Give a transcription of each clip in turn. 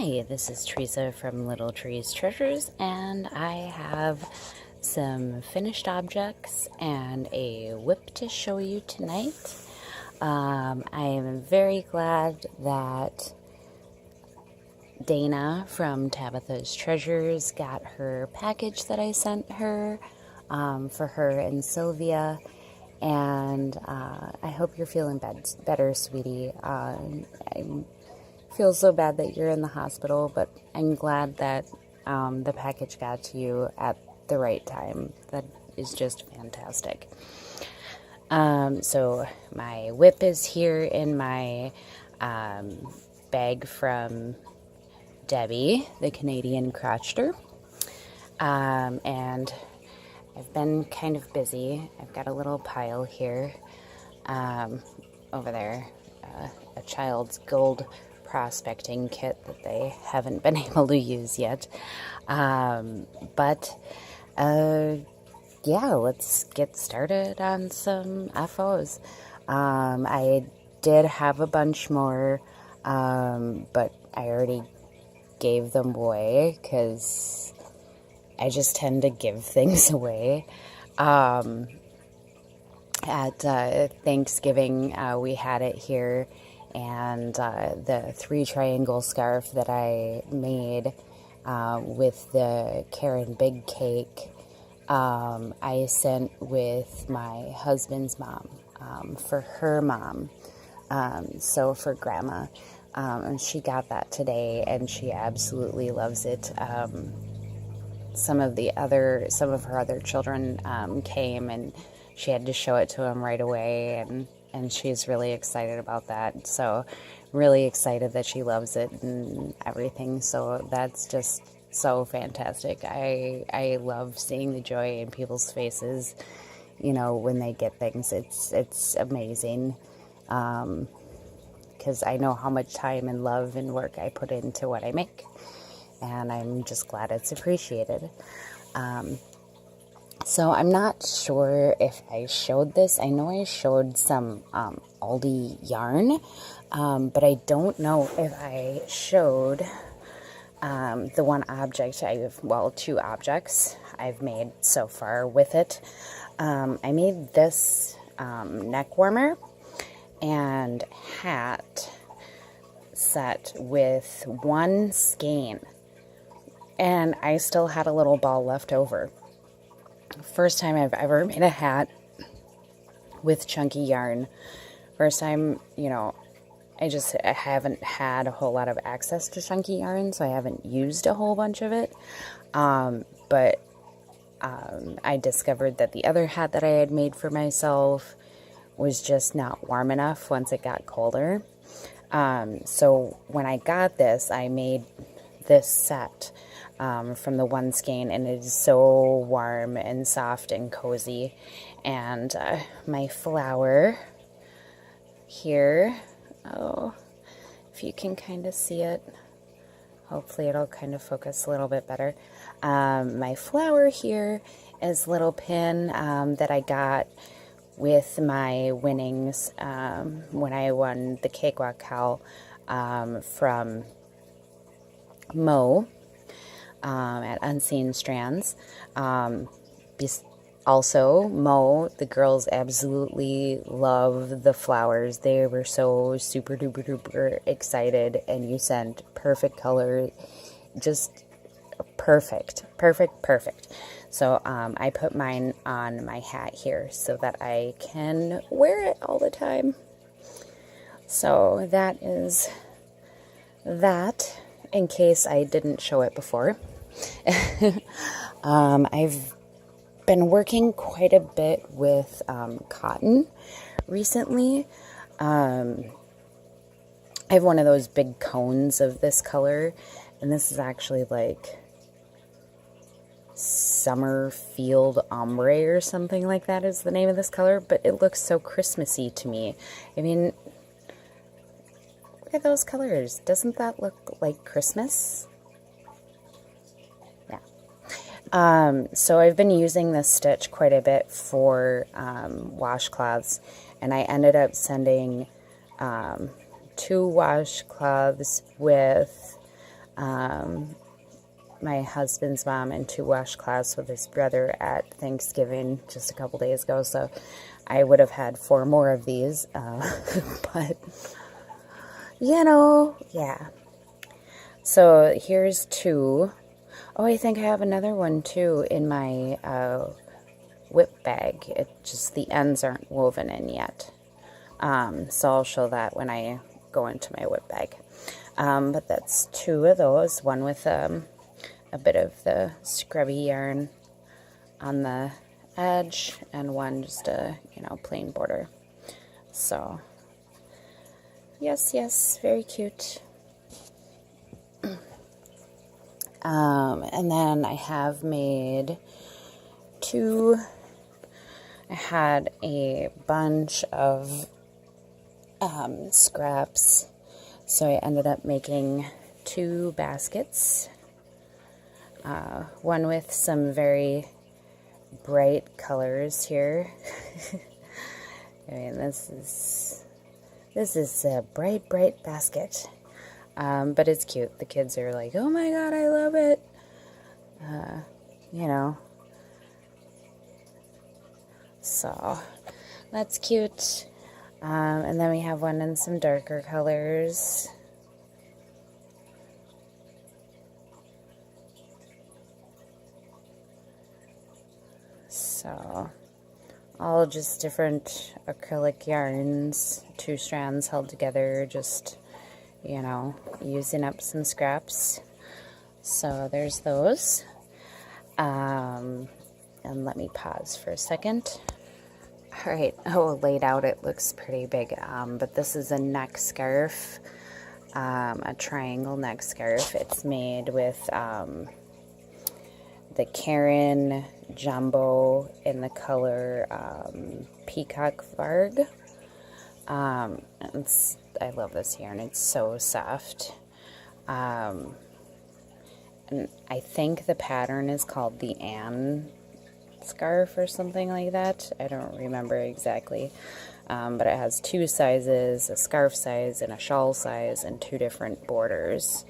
Hi, this is Teresa from LittleTreesTreasures, and I have some finished objects and a WIP to show you tonight. I am very glad that Dana from Tabitha's Treasures got her package that I sent her for her and Sylvia, and I hope you're feeling better, sweetie. I feel so bad that you're in the hospital, but I'm glad that the package got to you at the right time. That is just fantastic. So my WIP is here in my bag from Debbie, the Canadian crotcheter. And I've been kind of busy. I've got a little pile here over there, a child's gold prospecting kit that they haven't been able to use yet. Yeah, let's get started on some FOs. I did have a bunch more, but I already gave them away because I just tend to give things away. At Thanksgiving, we had it here, and the 3 triangle scarf that I made with the Karen Big Cake, I sent with my husband's mom for her mom, so for Grandma, and she got that today, and she absolutely loves it. Some of her other children came, and she had to show it to them right away, and she's really excited about that. So really excited that she loves it and everything. So that's just so fantastic. I love seeing the joy in people's faces, you know, when they get things. It's amazing. Because I know how much time and love and work I put into what I make, and I'm just glad it's appreciated. So I'm not sure if I showed this. I know I showed some Aldi yarn, but I don't know if I showed the one object. Two objects I've made so far with it. I made this neck warmer and hat set with one skein, and I still had a little ball left over. First time I've ever made a hat with chunky yarn. First time, you know, I haven't had a whole lot of access to chunky yarn, so I haven't used a whole bunch of it. But I discovered that the other hat that I had made for myself was just not warm enough once it got colder. So when I got this, I made this set from the one skein, and it is so warm and soft and cozy. And my flower here, oh, if you can kind of see it, hopefully it'll kind of focus a little bit better. My flower here is a little pin that I got with my winnings when I won the Cakewalk Cow from Mo at Unseen Strands. Also, Mo, the girls absolutely love the flowers. They were so super duper duper excited, and you sent perfect color, just perfect. So I put mine on my hat here so that I can wear it all the time. So that is that, in case I didn't show it before. I've been working quite a bit with cotton recently. I have one of those big cones of this color, and this is actually like Summer Field Ombre or something like that is the name of this color, but it looks so Christmassy to me. I mean, look at those colors. Doesn't that look like Christmas? Yeah. So I've been using this stitch quite a bit for washcloths, and I ended up sending 2 washcloths with My husband's mom into wash class with his brother at Thanksgiving just a couple days ago, so I would have had 4 more of these, but, you know, yeah. So here's 2. Oh, I think I have another one, too, in my WIP bag. It just, the ends aren't woven in yet. So I'll show that when I go into my WIP bag. But that's 2 of those, one with a bit of the scrubby yarn on the edge, and one just a, you know, plain border. So, yes, very cute. And then I have made 2, I had a bunch of scraps, so I ended up making 2 baskets. One with some very bright colors here. I mean, this is a bright basket. But it's cute. The kids are like, oh my god, I love it. You know. So, that's cute. And then we have one in some darker colors. So, all just different acrylic yarns, 2 strands held together, just, you know, using up some scraps. So there's those. And let me pause for a second. All right, oh, laid out it looks pretty big, but this is a neck scarf, a triangle neck scarf. It's made with the Karen Jumbo in the color Peacock Varg. I love this yarn. It's so soft. And I think the pattern is called the Anne scarf or something like that. I don't remember exactly. But it has 2 sizes, a scarf size and a shawl size, and 2 different borders.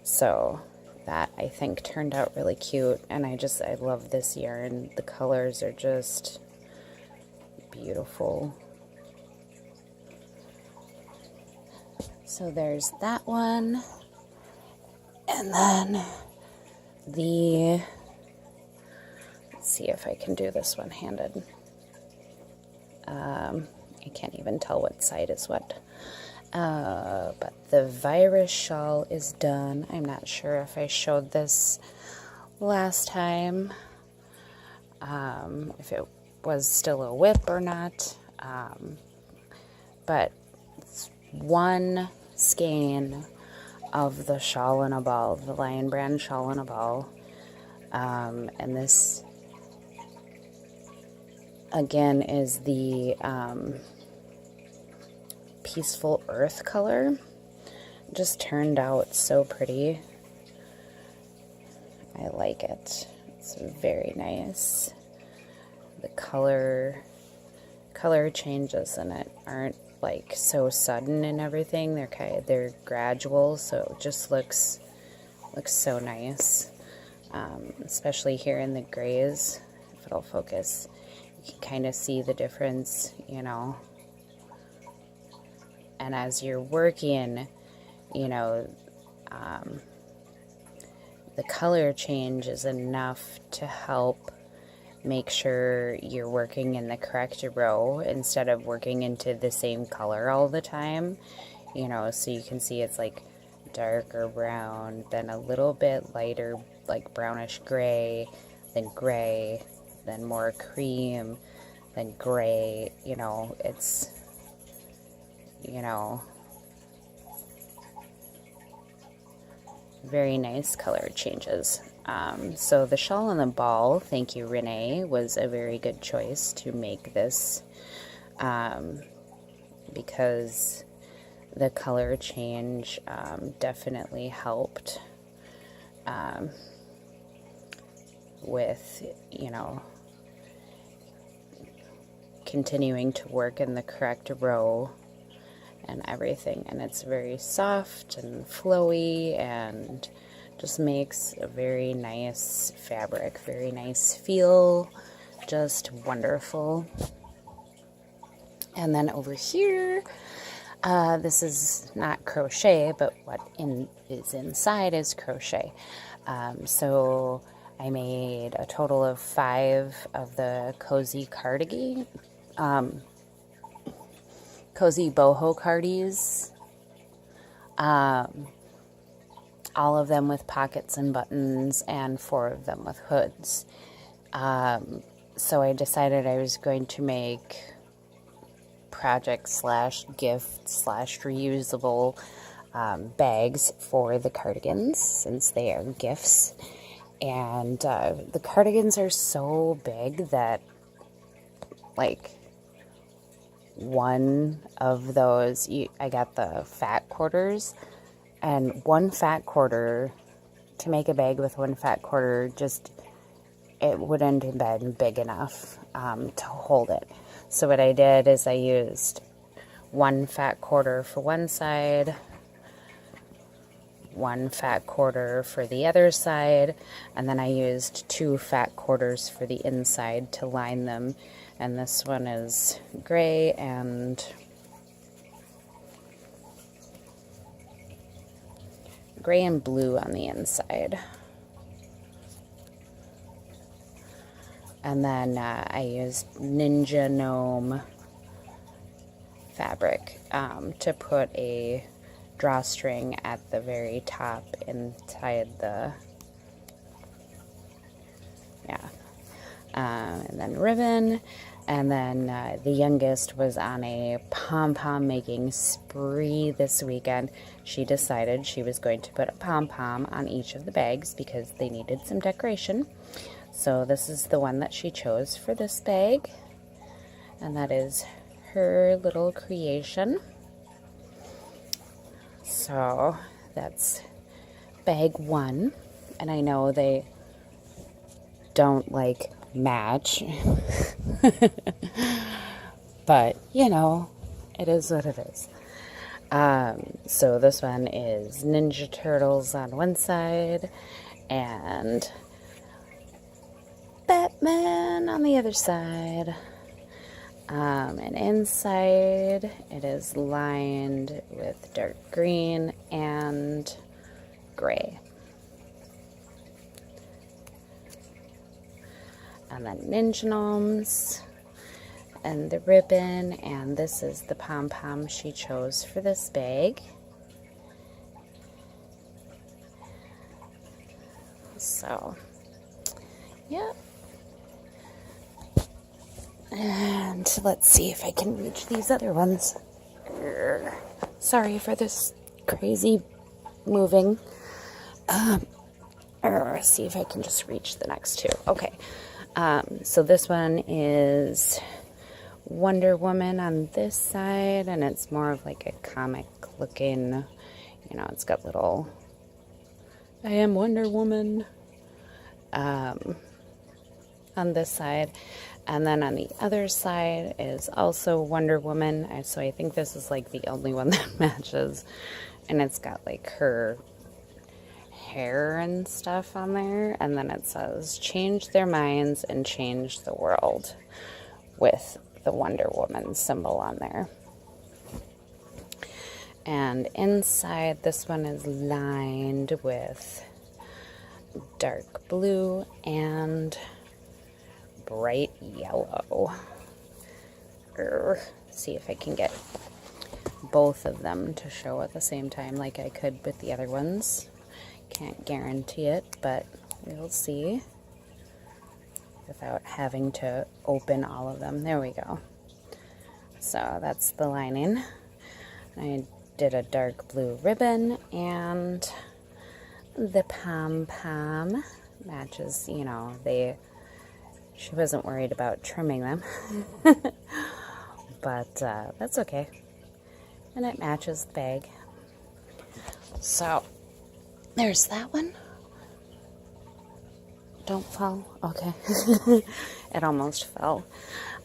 So that I think turned out really cute, and I love this yarn. The colors are just beautiful. So there's that one, and then let's see if I can do this one handed. I can't even tell what side is what. But the virus shawl is done. I'm not sure if I showed this last time, if it was still a WIP or not, but it's 1 skein of the shawl in a ball, the Lion Brand shawl in a ball, and this again is the Peaceful Earth color. Just turned out so pretty. I like it. It's very nice. The color changes in it aren't like so sudden and everything. They're gradual, so it just looks so nice. Especially here in the grays. If it'll focus, you can kind of see the difference, you know. And as you're working, you know, the color change is enough to help make sure you're working in the correct row instead of working into the same color all the time, you know. So you can see it's like darker brown, then a little bit lighter, like brownish gray, then more cream, then gray, you know. It's, you know, very nice color changes. So the shawl and the ball, thank you Renee, was a very good choice to make this, because the color change definitely helped with, you know, continuing to work in the correct row and everything, and it's very soft and flowy and just makes a very nice fabric, very nice feel, just wonderful. And then over here, this is not crochet, but what is inside is crochet. So I made a total of 5 of the cozy cardigan, cozy boho cardies. All of them with pockets and buttons, and 4 of them with hoods. So I decided I was going to make project / gift / reusable bags for the cardigans, since they are gifts. And the cardigans are so big that, like, one of those, I got the fat quarters, and 1 fat quarter, to make a bag with 1 fat quarter, just, it wouldn't have been big enough to hold it. So what I did is I used 1 fat quarter for one side, 1 fat quarter for the other side, and then I used 2 fat quarters for the inside to line them. And this one is gray and blue on the inside. And then I used Ninja Gnome fabric to put a drawstring at the very top inside the, and then ribbon. And then the youngest was on a pom-pom making spree this weekend. She decided she was going to put a pom-pom on each of the bags because they needed some decoration. So this is the one that she chose for this bag, and that is her little creation. So that's bag 1, and I know they don't like match, but you know, it is what it is. So this one is Ninja Turtles on one side and Batman on the other side. And inside it is lined with dark green and gray. And then Ninja Gnomes and the ribbon, and this is the pom-pom she chose for this bag. So, yeah. And let's see if I can reach these other ones. Sorry for this crazy moving. See if I can just reach the next 2. Okay. So this one is Wonder Woman on this side, and it's more of like a comic looking, you know, it's got little, I am Wonder Woman, on this side. And then on the other side is also Wonder Woman. So I think this is like the only one that matches. And it's got like her hair and stuff on there. And then it says, change their minds and change the world, with the Wonder Woman symbol on there. And inside, this one is lined with dark blue and bright yellow. See if I can get both of them to show at the same time like I could with the other ones. Can't guarantee it, but we'll see without having to open all of them. There we go. So that's the lining. I did a dark blue ribbon, and the pom-pom matches, you know, she wasn't worried about trimming them, but that's okay. And it matches the bag. So there's that one. Don't fall. Okay. It almost fell.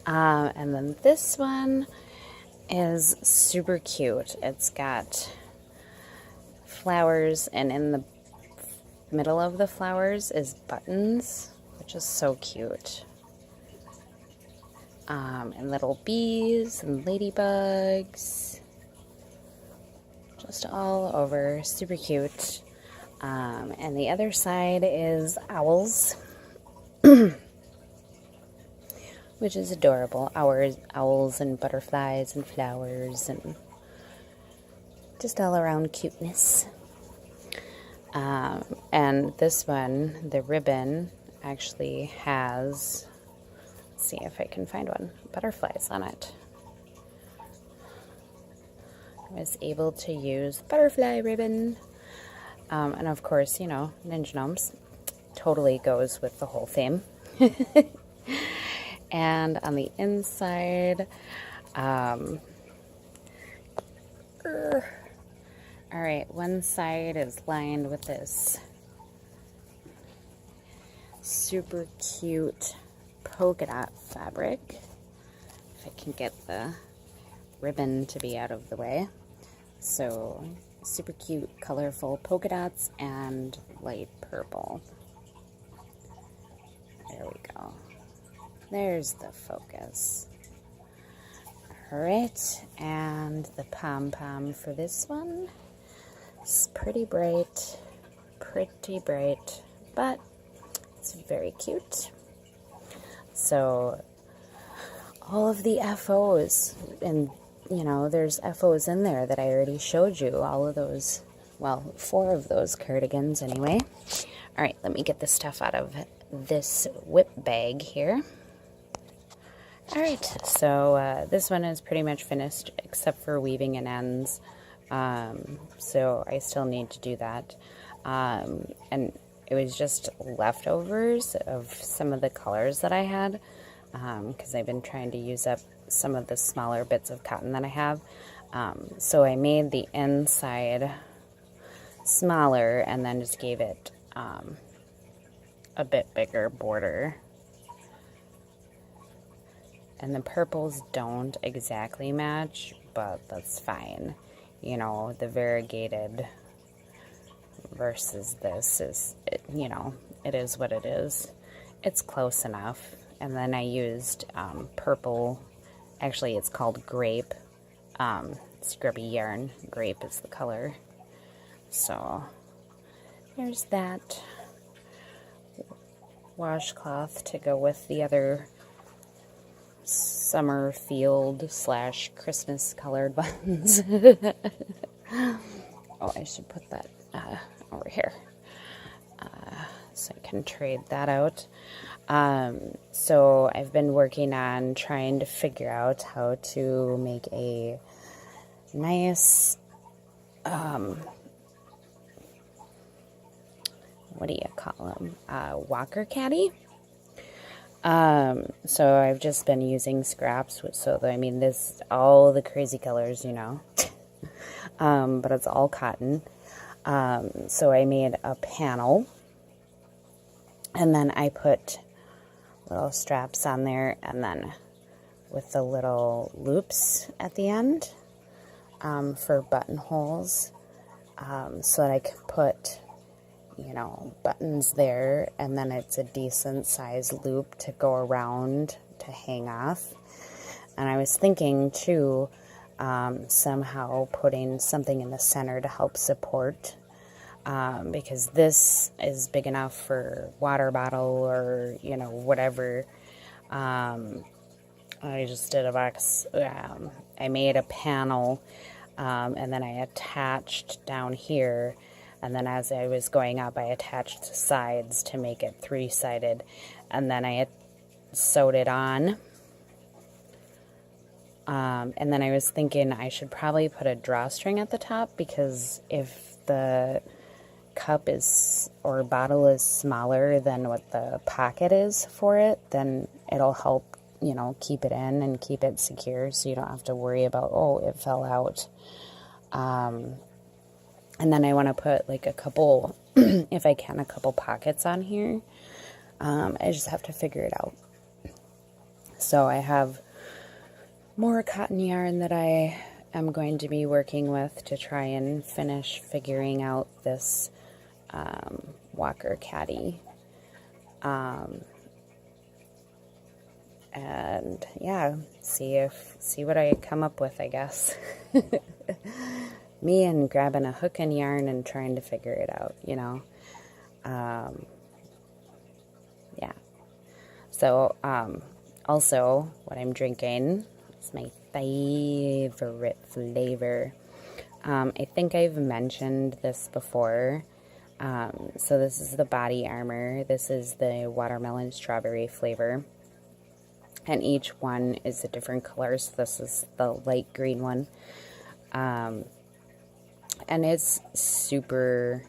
And then this one is super cute. It's got flowers, and in the middle of the flowers is buttons, which is so cute. And little bees and ladybugs, just all over, super cute. And the other side is owls, which is adorable. Owls and butterflies and flowers and just all around cuteness. And this one, the ribbon, actually has, let's see if I can find one, butterflies on it. I was able to use butterfly ribbon. And of course, you know, Ninja Gnomes totally goes with the whole theme. And on the inside, alright, one side is lined with this super cute polka dot fabric. If I can get the ribbon to be out of the way. So, super cute, colorful polka dots and light purple. There we go. There's the focus. Alright, and the pom-pom for this one. It's pretty bright, but it's very cute. So, all of the FOs, and you know, there's FOs in there that I already showed you. All of those, well, 4 of those cardigans anyway. Alright, let me get the stuff out of this WIP bag here. Alright, so this one is pretty much finished except for weaving and ends. So I still need to do that. And it was just leftovers of some of the colors that I had, because I've been trying to use up some of the smaller bits of cotton that I have. So I made the inside smaller and then just gave it a bit bigger border. And the purples don't exactly match, but that's fine. You know, the variegated versus this is, you know, it is what it is. It's close enough. And then I used purple, actually it's called grape, scrubby yarn. Grape is the color. So there's that washcloth to go with the other summer field / Christmas colored buttons. Oh, I should put that over here so I can trade that out. So I've been working on trying to figure out how to make a nice what do you call them? Walker caddy. So I've just been using scraps, so I mean, this, all the crazy colors, you know, but it's all cotton. So I made a panel, and then I put little straps on there, and then with the little loops at the end, for buttonholes, so that I could put, you know, buttons there, and then it's a decent size loop to go around to hang off. And I was thinking too, somehow putting something in the center to help support, because this is big enough for water bottle or, you know, whatever. I just did a box, I made a panel, and then I attached down here. And then as I was going up, I attached sides to make it 3-sided. And then I sewed it on. And then I was thinking I should probably put a drawstring at the top, because if the cup is, or bottle is smaller than what the pocket is for it, then it'll help, you know, keep it in and keep it secure, so you don't have to worry about, oh, it fell out. And then I want to put like a couple, if I can, a couple pockets on here. I just have to figure it out. So I have more cotton yarn that I am going to be working with to try and finish figuring out this Walker Caddy. And yeah, see what I come up with, I guess. Me and grabbing a hook and yarn and trying to figure it out, you know. Yeah. So, also, what I'm drinking is my favorite flavor. I think I've mentioned this before. So this is the Body Armor. This is the watermelon strawberry flavor. And each one is a different color. So this is the light green one. And it's super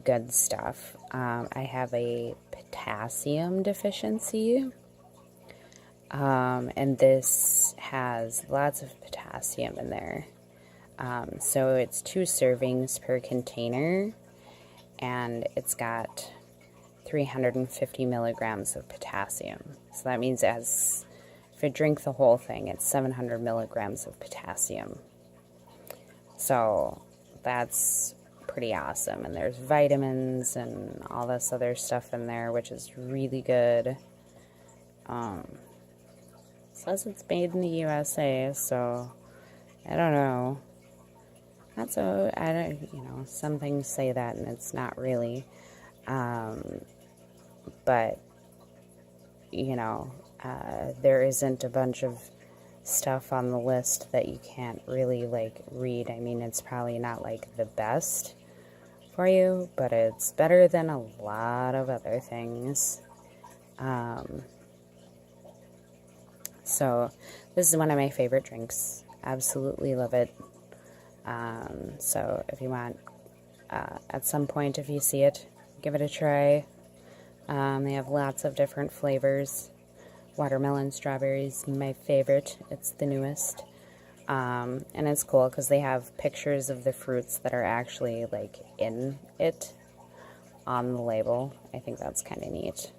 good stuff. I have a potassium deficiency. And this has lots of potassium in there. So it's 2 servings per container, and it's got 350 milligrams of potassium. So that means if you drink the whole thing, it's 700 milligrams of potassium. So that's pretty awesome. And there's vitamins and all this other stuff in there, which is really good. Says it's made in the USA, so I don't know. Not so, I don't, you know, some things say that and it's not really. But, you know, there isn't a bunch of stuff on the list that you can't really, like, read. I mean, it's probably not, like, the best for you, but it's better than a lot of other things. So this is one of my favorite drinks. Absolutely love it. So if you want, at some point, if you see it, give it a try. They have lots of different flavors. Watermelon strawberry is my favorite. It's the newest. And it's cool because they have pictures of the fruits that are actually, like, in it on the label. I think that's kind of neat.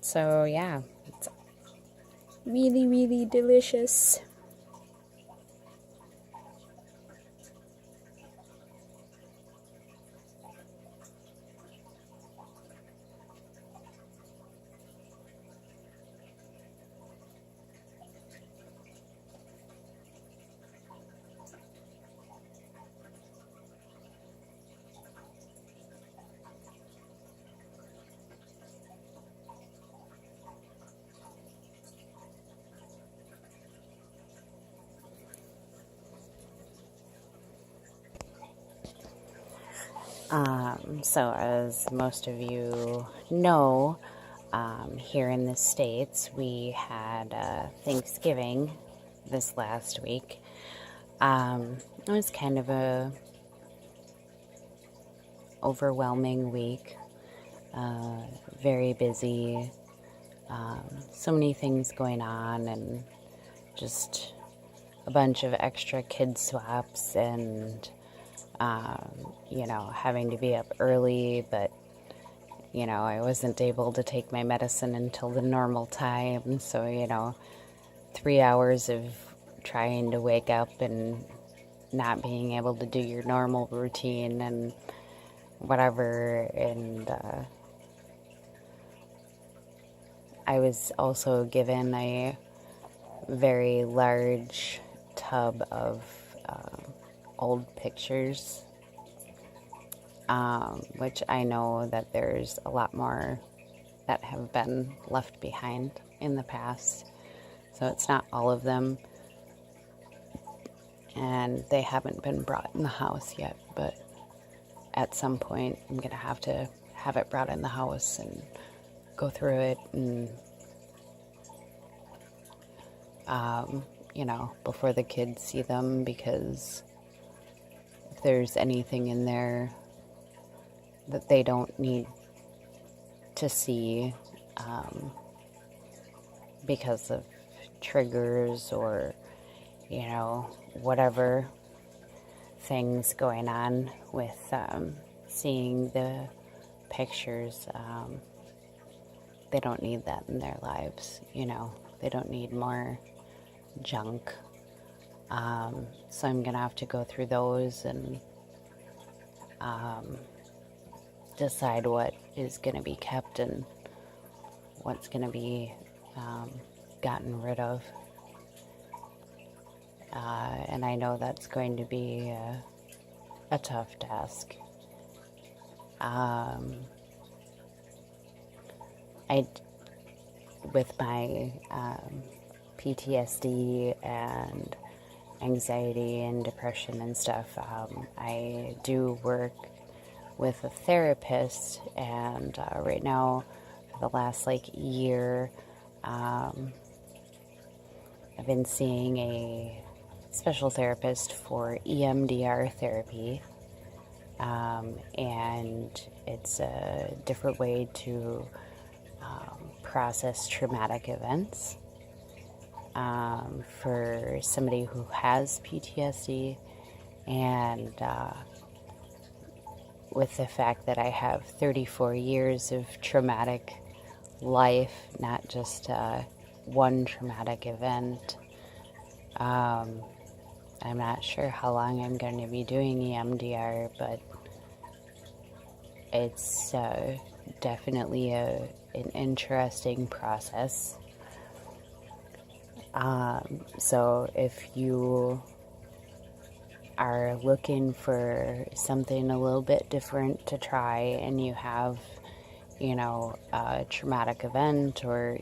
So, yeah, it's really, really delicious. So as most of you know, here in the States, we had Thanksgiving this last week. It was kind of a overwhelming week, very busy, so many things going on, and just a bunch of extra kid swaps and you know, having to be up early, but, you know, I wasn't able to take my medicine until the normal time, so, you know, 3 hours of trying to wake up and not being able to do your normal routine and whatever, and I was also given a very large tub of old pictures, which I know that there's a lot more that have been left behind in the past, so it's not all of them, and they haven't been brought in the house yet, but at some point I'm gonna have to have it brought in the house and go through it and you know, before the kids see them, because if there's anything in there that they don't need to see because of triggers or, you know, whatever things going on with seeing the pictures, they don't need that in their lives, you know. They don't need more junk. So I'm gonna have to go through those and decide what is gonna be kept and what's gonna be gotten rid of. And I know that's going to be a tough task. With my PTSD and anxiety and depression and stuff, I do work with a therapist, and right now, for the last year, I've been seeing a special therapist for EMDR therapy, and it's a different way to process traumatic events for somebody who has PTSD, and with the fact that I have 34 years of traumatic life, not just one traumatic event. I'm not sure how long I'm going to be doing EMDR, but it's definitely an interesting process. So if you are looking for something a little bit different to try, and you have, a traumatic event, or,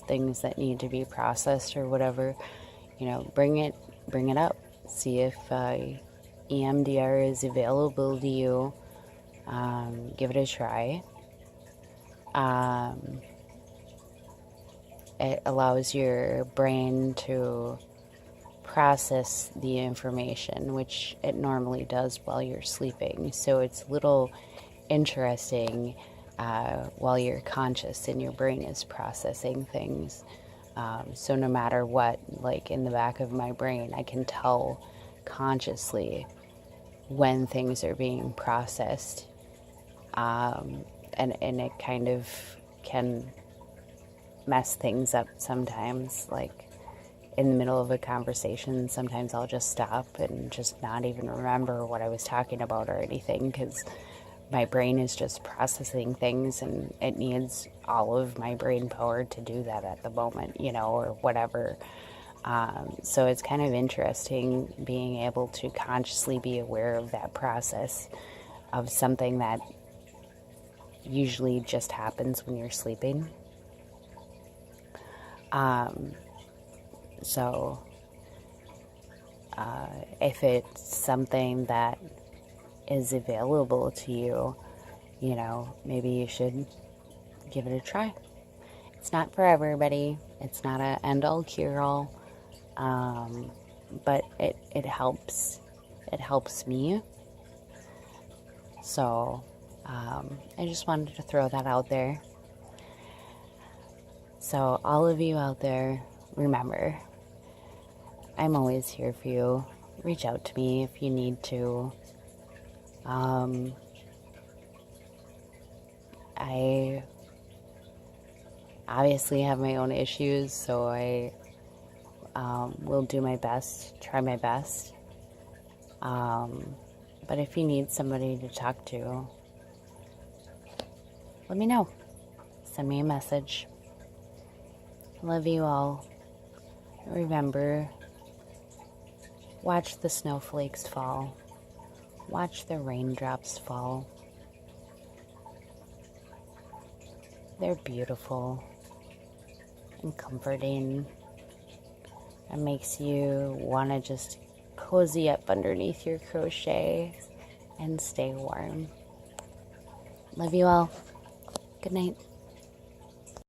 things that need to be processed or whatever, bring it up. See if EMDR is available to you. Give it a try. It allows your brain to process the information, which it normally does while you're sleeping. So it's a little interesting while you're conscious and your brain is processing things. So no matter what, in the back of my brain, I can tell consciously when things are being processed. And it kind of can mess things up sometimes. In the middle of a conversation, sometimes I'll just stop and just not even remember what I was talking about or anything, because my brain is just processing things, and it needs all of my brain power to do that at the moment, or whatever. So it's kind of interesting being able to consciously be aware of that process of something that usually just happens when you're sleeping. So if it's something that is available to you, maybe you should give it a try. It's not for everybody. It's not an end-all cure-all, but it helps. It helps me. So I just wanted to throw that out there. So all of you out there, remember, I'm always here for you. Reach out to me if you need to. I obviously have my own issues, so I will do my best, try my best. But if you need somebody to talk to, let me know. Send me a message. Love you all. Remember, watch the snowflakes fall. Watch the raindrops fall. They're beautiful and comforting. It makes you want to just cozy up underneath your crochet and stay warm. Love you all. Good night.